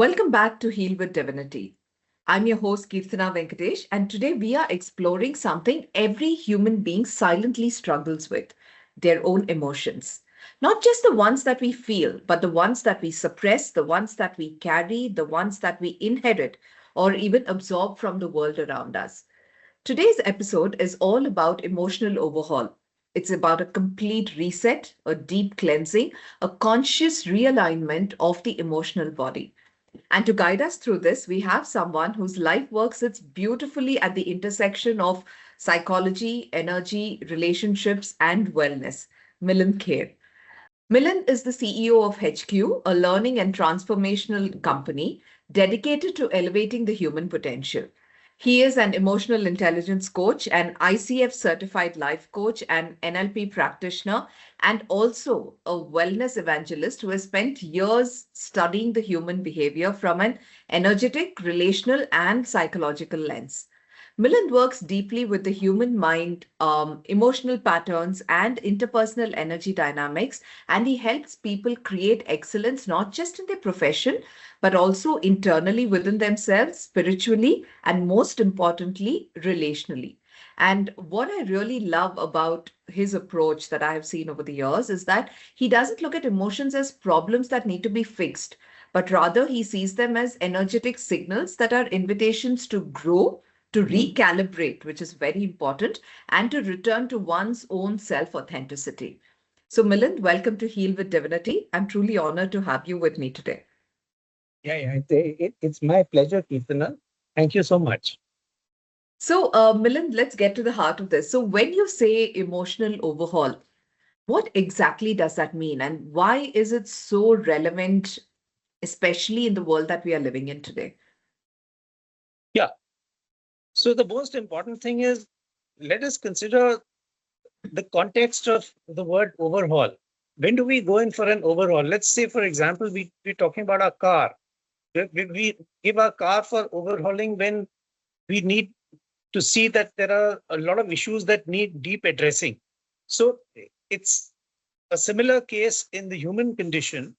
Welcome back to Heal with Divinity. I'm your host, Keerthana Venkatesh, and today we are exploring something every human being silently struggles with: their own emotions. Not just the ones that we feel, but the ones that we suppress, the ones that we carry, the ones that we inherit or even absorb from the world around us. Today's episode is all about emotional overhaul. It's about a complete reset, a deep cleansing, a conscious realignment of the emotional body. And to guide us through this, we have someone whose life work sits beautifully at the intersection of psychology, energy, relationships, and wellness. Milind Kher. Milind is the CEO of HQ, a learning and transformational company dedicated to elevating the human potential. He is an emotional intelligence coach, an ICF-certified life coach, an NLP practitioner, and also a wellness evangelist who has spent years studying the human behavior from an energetic, relational, and psychological lens. Milind works deeply with the human mind, emotional patterns, and interpersonal energy dynamics, and he helps people create excellence not just in their profession, but also internally within themselves, spiritually, and most importantly, relationally. And what I really love about his approach that I have seen over the years is that he doesn't look at emotions as problems that need to be fixed, but rather he sees them as energetic signals that are invitations to grow, to recalibrate, which is very important, and to return to one's own self authenticity. So, Milind, welcome to Heal with Divinity. I'm truly honored to have you with me today. It's my pleasure, Keerthana. Thank you so much. So, Milind, let's get to the heart of this. So, when you say emotional overhaul, what exactly does that mean? And why is it so relevant, especially in the world that we are living in today? Yeah. So the most important thing is, let us consider the context of the word overhaul. When do we go in for an overhaul? Let's say, for example, we're talking about our car. We give our car for overhauling when we need to see that there are a lot of issues that need deep addressing. So it's a similar case in the human condition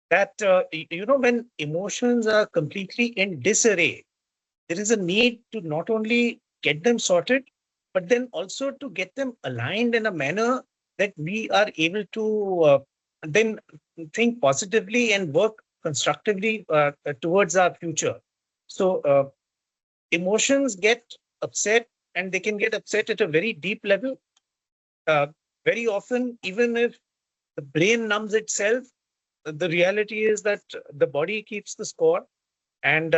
that, when emotions are completely in disarray, there is a need to not only get them sorted, but then also to get them aligned in a manner that we are able to then think positively and work constructively towards our future. So emotions get upset, and they can get upset at a very deep level. Uh, Very often, even if the brain numbs itself, the reality is that the body keeps the score, and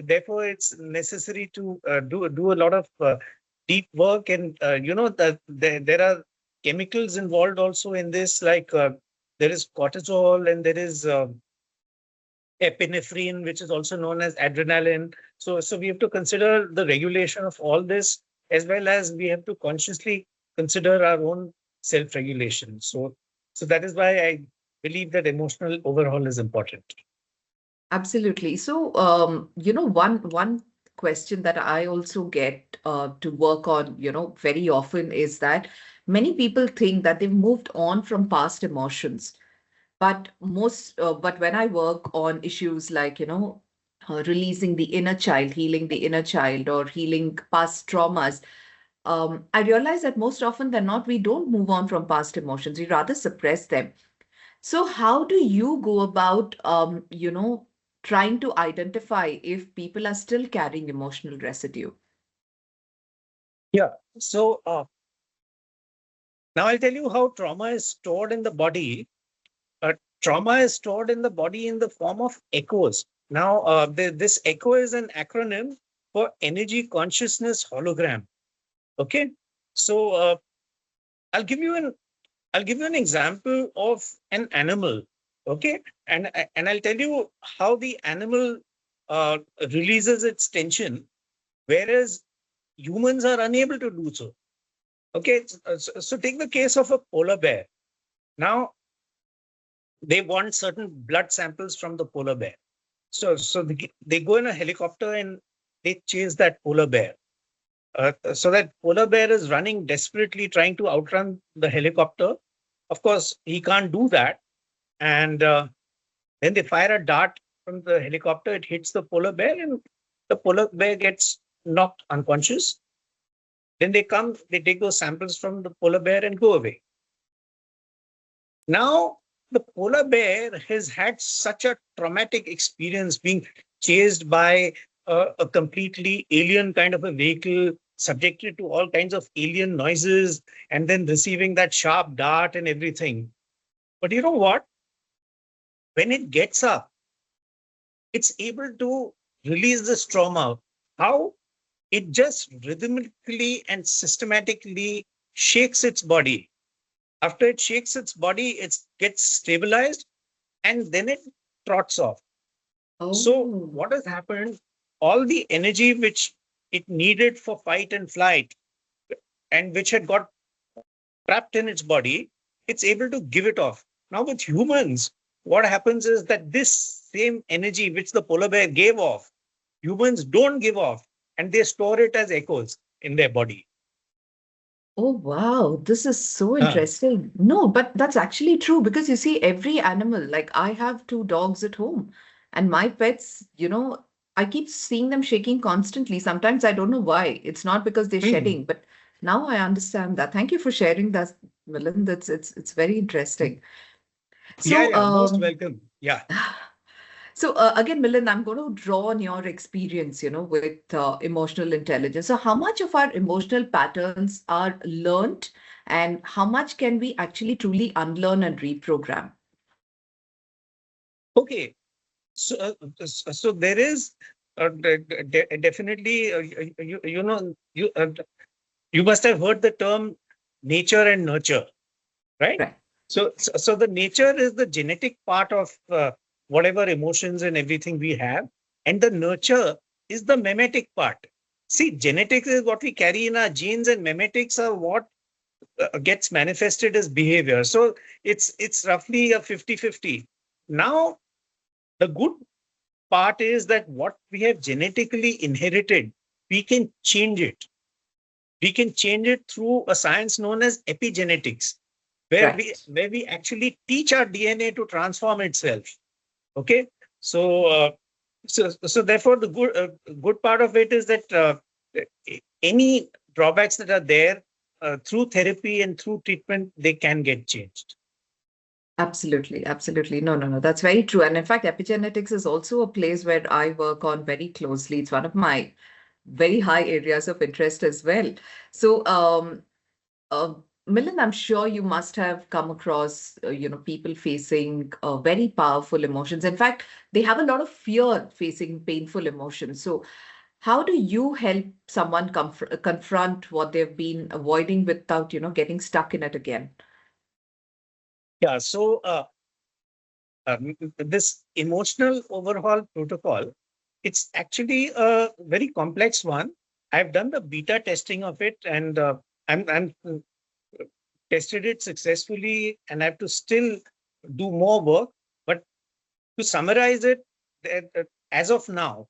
therefore it's necessary to do a lot of deep work. And that there are chemicals involved also in this, like there is cortisol, and there is epinephrine, which is also known as adrenaline. So we have to consider the regulation of all this, as well as we have to consciously consider our own self-regulation. So that is why I believe that emotional overhaul is important. Absolutely. So, one question that I also get to work on, very often is that many people think that they've moved on from past emotions, but when I work on issues like, releasing the inner child, healing the inner child, or healing past traumas, I realize that most often than not, we don't move on from past emotions. We rather suppress them. So how do you go about, trying to identify if people are still carrying emotional residue? Yeah. So now I'll tell you how trauma is stored in the body. Trauma is stored in the body in the form of echoes. Now, this echo is an acronym for energy consciousness hologram. Okay. So I'll give you an I'll give you an example of an animal. Okay, and I'll tell you how the animal releases its tension, whereas humans are unable to do so. Okay, so take the case of a polar bear. Now, they want certain blood samples from the polar bear. So they go in a helicopter and they chase that polar bear. So that polar bear is running desperately, trying to outrun the helicopter. Of course, he can't do that. And then they fire a dart from the helicopter, it hits the polar bear and the polar bear gets knocked unconscious. Then they come, they take those samples from the polar bear and go away. Now, the polar bear has had such a traumatic experience being chased by a completely alien kind of a vehicle, subjected to all kinds of alien noises, and then receiving that sharp dart and everything. But you know what? When it gets up, it's able to release this trauma. How? It just rhythmically and systematically shakes its body. After it shakes its body, it gets stabilized and then it trots off. So Oh, what has happened? All the energy which it needed for fight and flight and which had got trapped in its body, it's able to give it off. Now with humans, what happens is that this same energy which the polar bear gave off, humans don't give off and they store it as echoes in their body. oh, wow. This is so Huh. interesting. No, but that's actually true because you see, every animal, like I have two dogs at home, and my pets, I keep seeing them shaking constantly. Sometimes I don't know why. It's not because they're Hmm. shedding, but now I understand that. Thank you for sharing that, Milind. It's very interesting. Yeah, So, yeah, most welcome. Yeah. So again, Milind, I'm going to draw on your experience, with emotional intelligence. So how much of our emotional patterns are learned, and how much can we actually truly unlearn and reprogram? Okay. So there is definitely, you must have heard the term nature and nurture, right? Right. So the nature is the genetic part of whatever emotions and everything we have, and the nurture is the memetic part. See, genetics is what we carry in our genes, and memetics are what gets manifested as behavior. So it's roughly a 50-50. Now, the good part is that what we have genetically inherited, we can change it. We can change it through a science known as epigenetics, Right. where we actually teach our DNA to transform itself. Okay, so so therefore the good part of it is that any drawbacks that are there through therapy and through treatment, they can get changed. Absolutely. Absolutely. No, no, no. That's very true. And in fact, epigenetics is also a place where I work on very closely. It's one of my very high areas of interest as well. So, Uh, Milind, I'm sure you must have come across, people facing very powerful emotions. In fact, they have a lot of fear facing painful emotions. So, how do you help someone confront what they've been avoiding without, getting stuck in it again? Yeah, so this emotional overhaul protocol, it's actually a very complex one. I've done the beta testing of it, and I'm tested it successfully, and I have to still do more work. But to summarize it, as of now,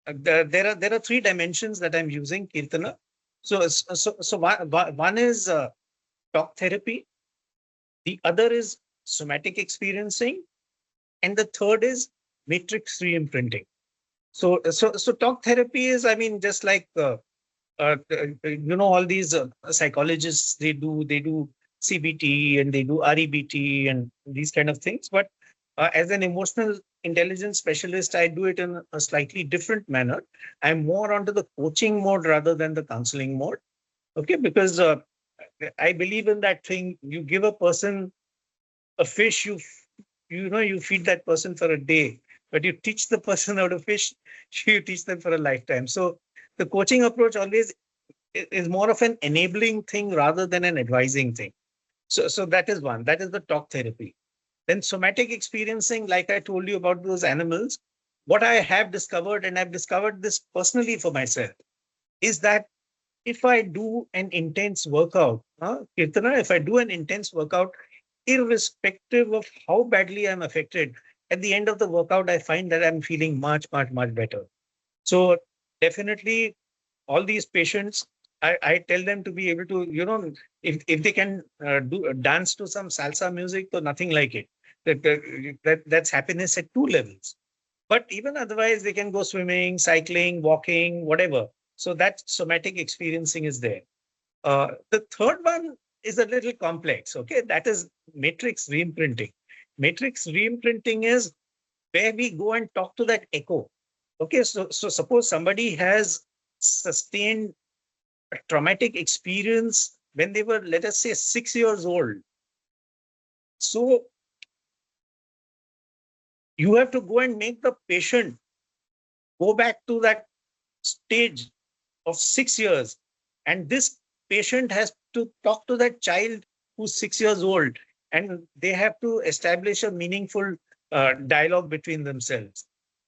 there are three dimensions that I'm using, Kirtana. So one is talk therapy, the other is somatic experiencing, and the third is matrix re-imprinting. So talk therapy is, I mean, just like all these psychologists, they do CBT and they do REBT and these kind of things. But as an emotional intelligence specialist, I do it in a slightly different manner. I'm more onto the coaching mode rather than the counseling mode. Okay, because I believe in that thing. You give a person a fish, you feed that person for a day, but you teach the person how to fish, you teach them for a lifetime. So the coaching approach always is more of an enabling thing rather than an advising thing. So that is one. That is the talk therapy. Then somatic experiencing, like I told you about those animals, what I have discovered, and I've discovered this personally for myself, is that if I do an intense workout, Kirtana, if I do an intense workout, irrespective of how badly I'm affected, at the end of the workout, I find that I'm feeling much, much, much better. So definitely all these patients, I tell them to be able to, if they can do dance to some salsa music, so nothing like it. That's happiness at two levels. But even otherwise, they can go swimming, cycling, walking, whatever. So that somatic experiencing is there. The third one is a little complex. Okay, that is matrix reimprinting. Matrix reimprinting is where we go and talk to that echo. Okay, so suppose somebody has sustained a traumatic experience when they were, let us say, 6 years old. So you have to go and make the patient go back to that stage of 6 years. And this patient has to talk to that child who's 6 years old, and they have to establish a meaningful dialogue between themselves,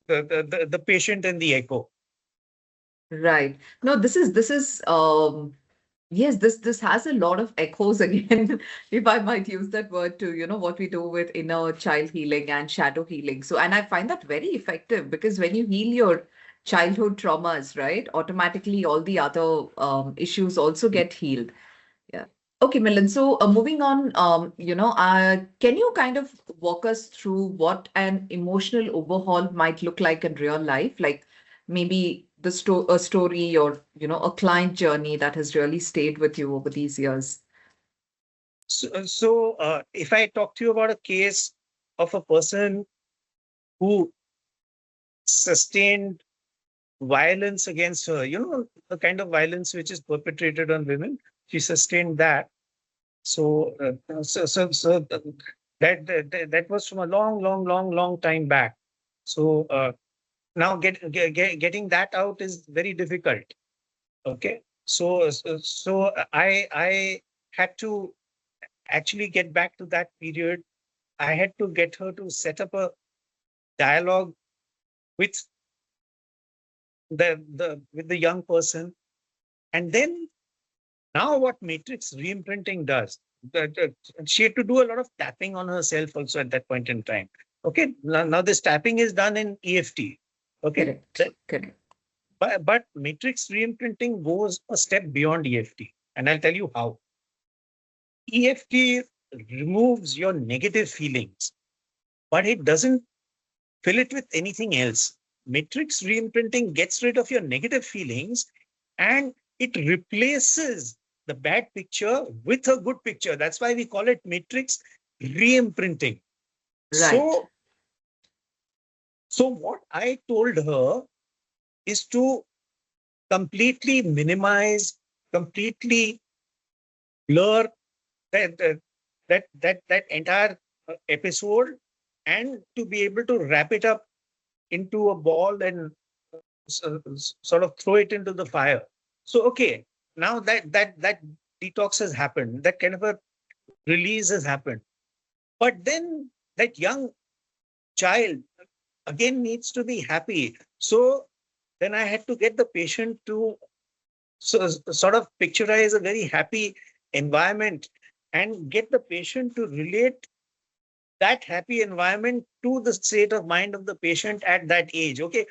the patient and the echo. Right. No, this is yes, this has a lot of echoes again, if I might use that word to, what we do with inner child healing and shadow healing. So, and I find that very effective because when you heal your childhood traumas, right, automatically all the other issues also get healed. Yeah. Okay, Milind. So, moving on, can you kind of walk us through what an emotional overhaul might look like in real life? Like maybe a story or, a client journey that has really stayed with you over these years. So, if I talk to you about a case of a person who sustained violence against her, the kind of violence which is perpetrated on women, she sustained that. So that was from a long time back. So now getting that out is very difficult. Okay, so I had to actually get back to that period. I had to get her to set up a dialogue with the young person, and then now what matrix reimprinting does, she had to do a lot of tapping on herself also at that point in time. Okay, now this tapping is done in EFT. Okay, Correct. Correct. but matrix reimprinting goes a step beyond EFT, and I'll tell you how. EFT removes your negative feelings, but it doesn't fill it with anything else. Matrix reimprinting gets rid of your negative feelings and it replaces the bad picture with a good picture. That's why we call it matrix reimprinting. Right. So what I told her is to completely minimize, completely blur that entire episode, and to be able to wrap it up into a ball and sort of throw it into the fire. So okay, now that detox has happened, that kind of a release has happened. But then that young child again needs to be happy. So then I had to get the patient to sort of picturize a very happy environment and get the patient to relate that happy environment to the state of mind of the patient at that age. Okay,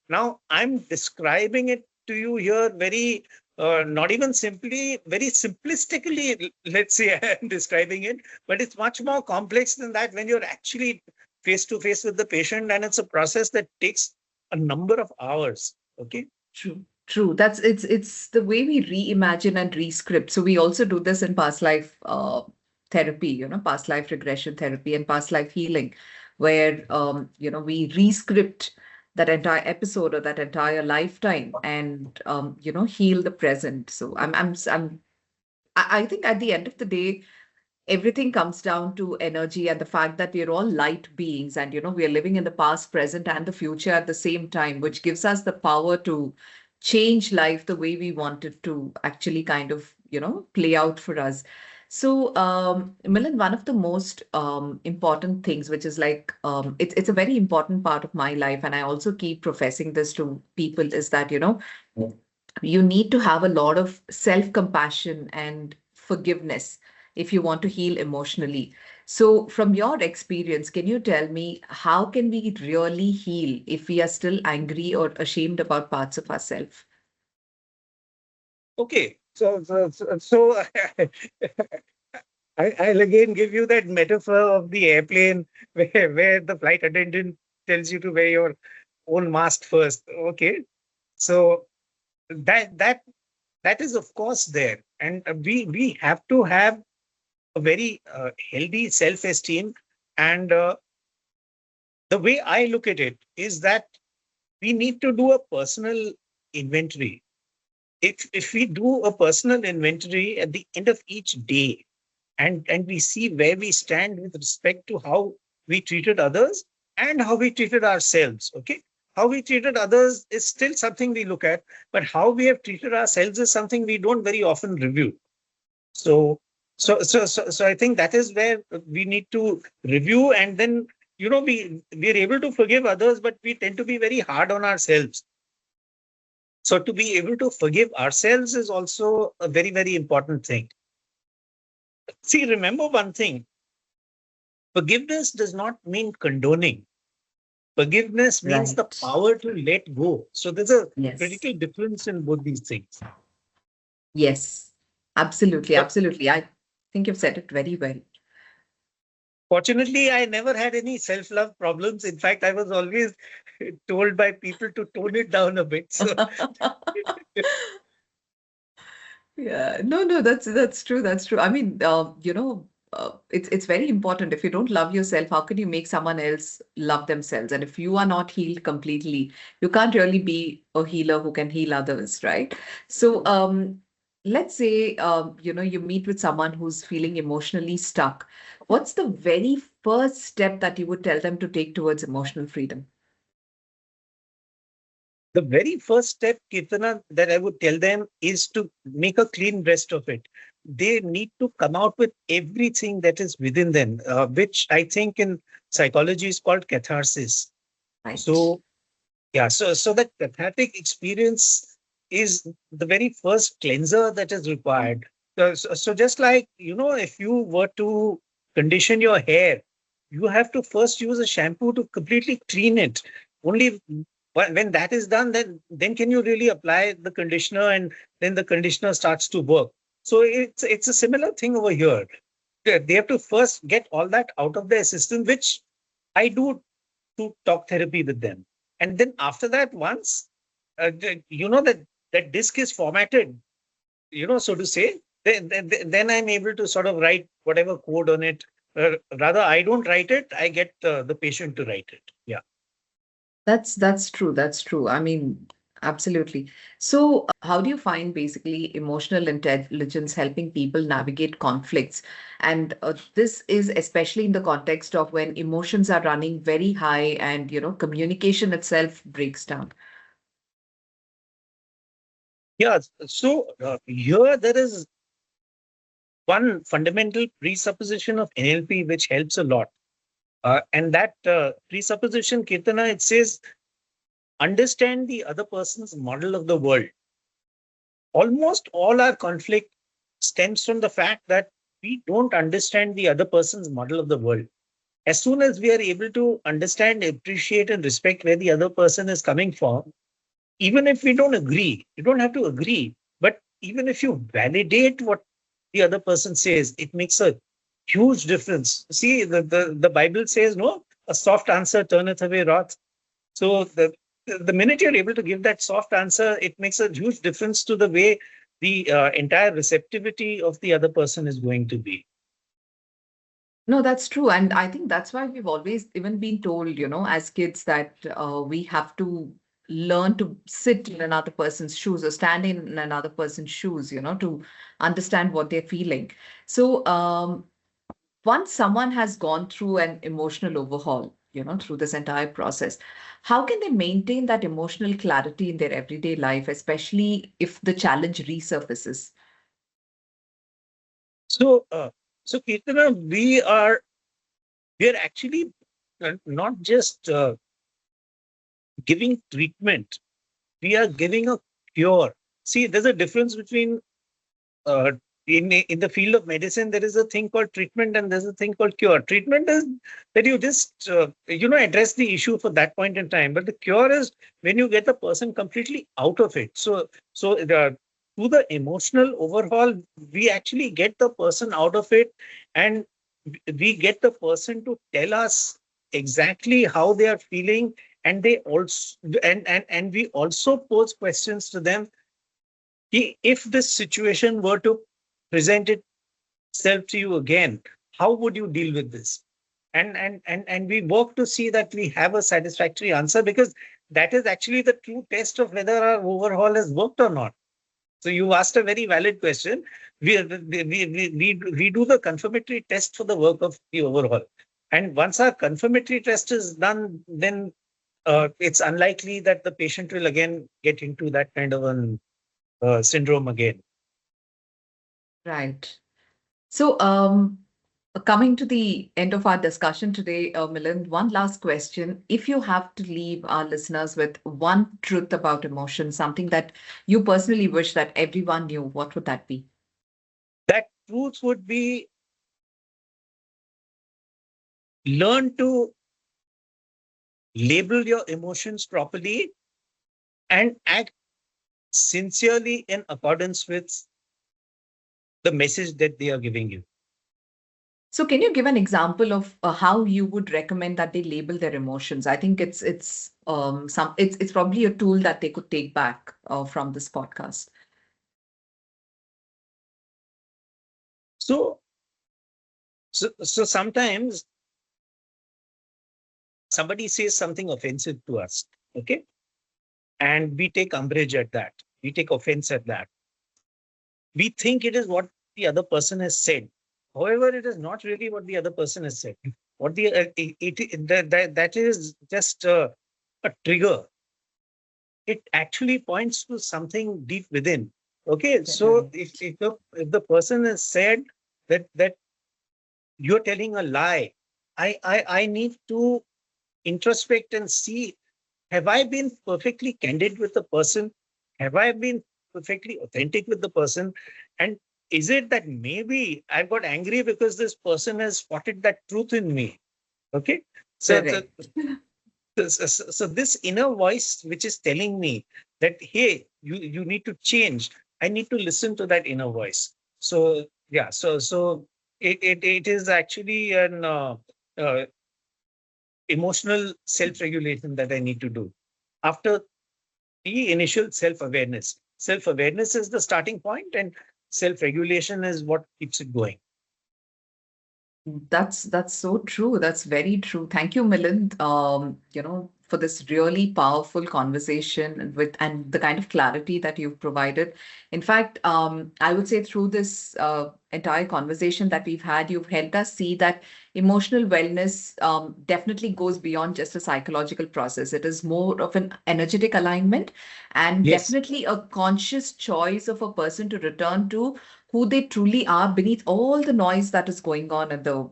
now I'm describing it to you here very, not even simply, very simplistically, let's say I'm describing it, but it's much more complex than that when you're actually face to face with the patient, and it's a process that takes a number of hours. Okay. True. True. It's the way we reimagine and rescript. So we also do this in past life therapy, past life regression therapy and past life healing, where we rescript that entire episode or that entire lifetime and heal the present. So I think at the end of the day, everything comes down to energy and the fact that we're all light beings and we are living in the past, present, and the future at the same time, which gives us the power to change life the way we want it to actually kind of play out for us. So Milind, one of the most important things, which is like it's a very important part of my life, and I also keep professing this to people, is that you need to have a lot of self compassion and forgiveness if you want to heal emotionally. So, from your experience, can you tell me how can we really heal if we are still angry or ashamed about parts of ourselves? Okay. So I'll again give you that metaphor of the airplane where the flight attendant tells you to wear your own mask first. Okay. So that is of course there. And we have to have a very healthy self-esteem. And the way I look at it is that we need to do a personal inventory. If we do a personal inventory at the end of each day, and we see where we stand with respect to how we treated others and how we treated ourselves. Okay, how we treated others is still something we look at, but how we have treated ourselves is something we don't very often review. So so I think that is where we need to review. And then, we are able to forgive others, but we tend to be very hard on ourselves. So to be able to forgive ourselves is also a very, very important thing. See, remember one thing: forgiveness does not mean condoning. Forgiveness means the Right. power to let go. So there's a Yes. critical difference in both these things. Yes. Absolutely. So Absolutely. I think you've said it very well. fortunately, I never had any self-love problems. In fact, I was always told by people to tone it down a bit. So Yeah, no, no, that's true. That's true. I mean, it's very important. If you don't love yourself, how can you make someone else love themselves? And if you are not healed completely, you can't really be a healer who can heal others, right? So, let's say, you meet with someone who's feeling emotionally stuck. What's the very first step that you would tell them to take towards emotional freedom? the very first step, Kirtana, that I would tell them is to make a clean breast of it. They need to come out with everything that is within them, which I think in psychology is called catharsis. Right. So, yeah, so that cathartic experience is the very first cleanser that is required. So just like, if you were to condition your hair, you have to first use a shampoo to completely clean it. Only when that is done, then can you really apply the conditioner, and then the conditioner starts to work. So it's a similar thing over here. They have to first get all that out of their system, which I do to talk therapy with them. And then after that, once that disk is formatted, so to say, then I'm able to sort of write whatever code on it. Rather, I don't write it; I get the patient to write it. Yeah. That's true. That's true. I mean, absolutely. So, how do you find basically emotional intelligence helping people navigate conflicts? And this is especially in the context of when emotions are running very high and, communication itself breaks down. Yeah. So here there is one fundamental presupposition of NLP which helps a lot. And that presupposition, Kirtana, it says understand the other person's model of the world. Almost all our conflict stems from the fact that we don't understand the other person's model of the world. As soon as we are able to understand, appreciate, and respect where the other person is coming from, even if we don't agree, you don't have to agree, but even if you validate what the other person says, it makes a huge difference. See, the Bible says, no, a soft answer turneth away wrath. So the minute you're able to give that soft answer, it makes a huge difference to the way the entire receptivity of the other person is going to be. No, that's true. And I think that's why we've always even been told, as kids that we have to learn to sit in another person's shoes or stand in another person's shoes, to understand what they're feeling. So, once someone has gone through an emotional overhaul, through this entire process, how can they maintain that emotional clarity in their everyday life, especially if the challenge resurfaces? So, so Kirtana, we are actually not just giving treatment; we are giving a cure. See, there's a difference between uh, in the field of medicine. There is a thing called treatment, and there's a thing called cure. Treatment is that you just address the issue for that point in time, but the cure is when you get the person completely out of it. So through the emotional overhaul, we actually get the person out of it, and we get the person to tell us exactly how they are feeling And they also and we also pose questions to them. If this situation were to present itself to you again, how would you deal with this? And we work to see that we have a satisfactory answer, because that is actually the true test of whether our overhaul has worked or not. So you asked a very valid question. We do the confirmatory test for the work of the overhaul. And once our confirmatory test is done, then it's unlikely that the patient will again get into that kind of an syndrome again. Right. So, coming to the end of our discussion today, Milind, one last question. If you have to leave our listeners with one truth about emotion, something that you personally wish that everyone knew, what would that be? That truth would be, learn to label your emotions properly and act sincerely in accordance with the message that they are giving you. So, can you give an example of how you would recommend that they label their emotions? I think it's probably a tool that they could take back from this podcast. So, so sometimes somebody says something offensive to us, okay? And we take umbrage at that. We take offense at that. We think it is what the other person has said. However, it is not really what the other person has said. What that is just a trigger. It actually points to something deep within. Okay, so if the person has said that you're telling a lie, I need to introspect and see, have I been perfectly candid with the person? Have I been perfectly authentic with the person? And is it that maybe I've got angry because this person has spotted that truth in me? Okay. So, so, Correct. so this inner voice, which is telling me that, hey, you need to change. I need to listen to that inner voice. So yeah, so it is actually an uh, emotional self-regulation that I need to do after the initial self-awareness. Self-awareness is the starting point, and self-regulation is what keeps it going. That's so true. That's very true. Thank you, Milind, for this really powerful conversation and the kind of clarity that you've provided. In fact, I would say through this entire conversation that we've had, you've helped us see that emotional wellness definitely goes beyond just a psychological process. It is more of an energetic alignment and Yes, definitely a conscious choice of a person to return to who they truly are beneath all the noise that is going on at the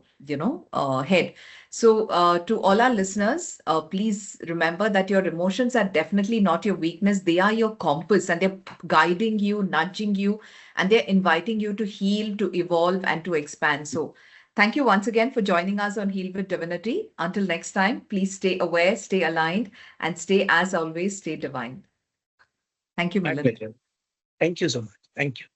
head. So to all our listeners, please remember that your emotions are definitely not your weakness. They are your compass, and they're guiding you, nudging you, and they're inviting you to heal, to evolve, and to expand. So thank you once again for joining us on Heal with Divinity. Until next time, please stay aware, stay aligned, and stay, as always, stay divine. Thank you, my Milind. pleasure. Thank you so much. Thank you.